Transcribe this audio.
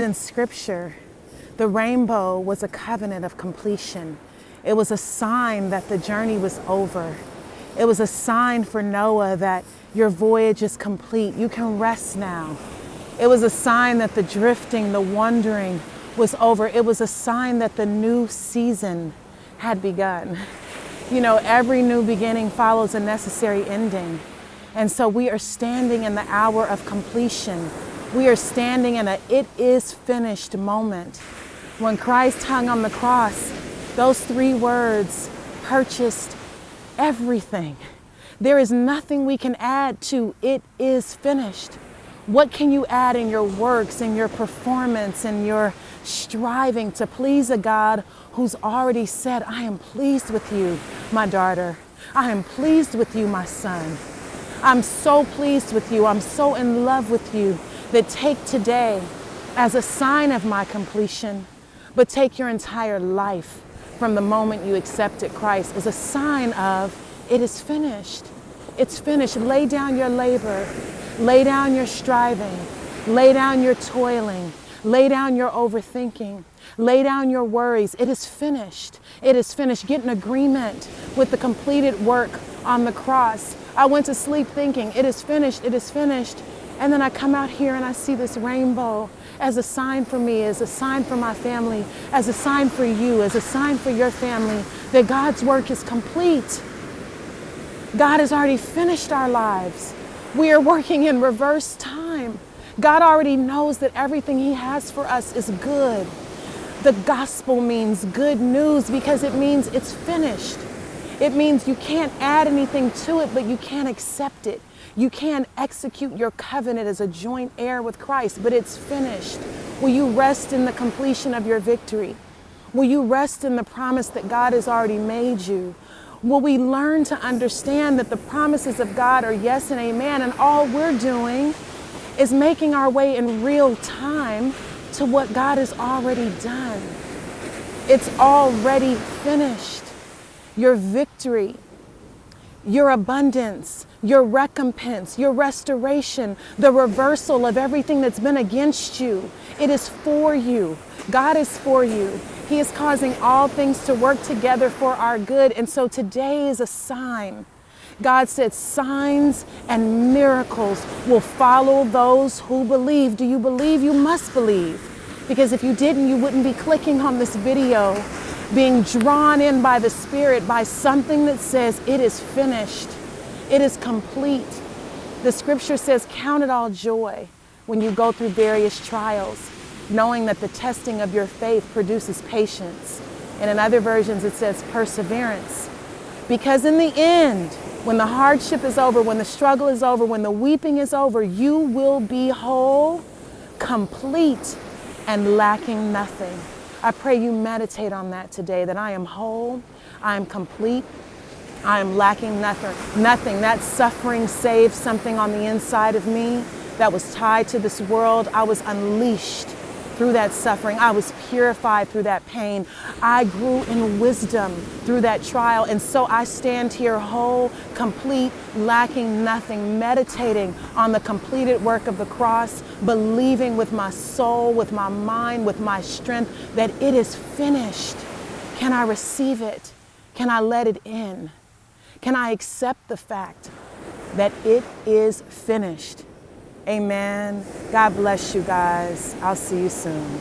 In Scripture, the rainbow was a covenant of completion. It was a sign that the journey was over. It was a sign for Noah that your voyage is complete. You can rest now. It was a sign that the drifting, the wandering was over. It was a sign that the new season had begun. You know, every new beginning follows a necessary ending. And so we are standing in the hour of completion. We are standing in a "it is finished" moment. When Christ hung on the cross, those 3 words purchased everything. There is nothing we can add to "it is finished." What can you add in your works, in your performance, in your striving to please a God who's already said, "I am pleased with you, my daughter. I am pleased with you, my son. I'm so pleased with you. I'm so in love with you that take today as a sign of my completion, but take your entire life from the moment you accepted Christ as a sign of it is finished. It's finished. Lay down your labor. Lay down your striving. Lay down your toiling. Lay down your overthinking. Lay down your worries. It is finished. It is finished. Get in agreement with the completed work on the cross. I went to sleep thinking, it is finished, it is finished. And then I come out here and I see this rainbow as a sign for me, as a sign for my family, as a sign for you, as a sign for your family, that God's work is complete. God has already finished our lives. We are working in reverse time. God already knows that everything He has for us is good. The gospel means good news because it means it's finished. It means you can't add anything to it, but you can't accept it. You can't execute your covenant as a joint heir with Christ, but it's finished. Will you rest in the completion of your victory? Will you rest in the promise that God has already made you? Will we learn to understand that the promises of God are yes and amen, and all we're doing is making our way in real time to what God has already done? It's already finished. Your victory, your abundance, your recompense, your restoration, the reversal of everything that's been against you. It is for you. God is for you. He is causing all things to work together for our good. And so today is a sign. God said signs and miracles will follow those who believe. Do you believe? You must believe. Because if you didn't, you wouldn't be clicking on this video, being drawn in by the Spirit by something that says it is finished. It is complete. The Scripture says, count it all joy when you go through various trials, knowing that the testing of your faith produces patience. And in other versions, it says perseverance. Because in the end, when the hardship is over, when the struggle is over, when the weeping is over, you will be whole, complete, and lacking nothing. I pray you meditate on that today, that I am whole, I am complete, I am lacking nothing. That suffering saved something on the inside of me that was tied to this world. I was unleashed through that suffering. I was purified through that pain. I grew in wisdom through that trial. And so I stand here whole, complete, lacking nothing, meditating on the completed work of the cross, believing with my soul, with my mind, with my strength that it is finished. Can I receive it? Can I let it in? Can I accept the fact that it is finished? Amen. God bless you guys. I'll see you soon.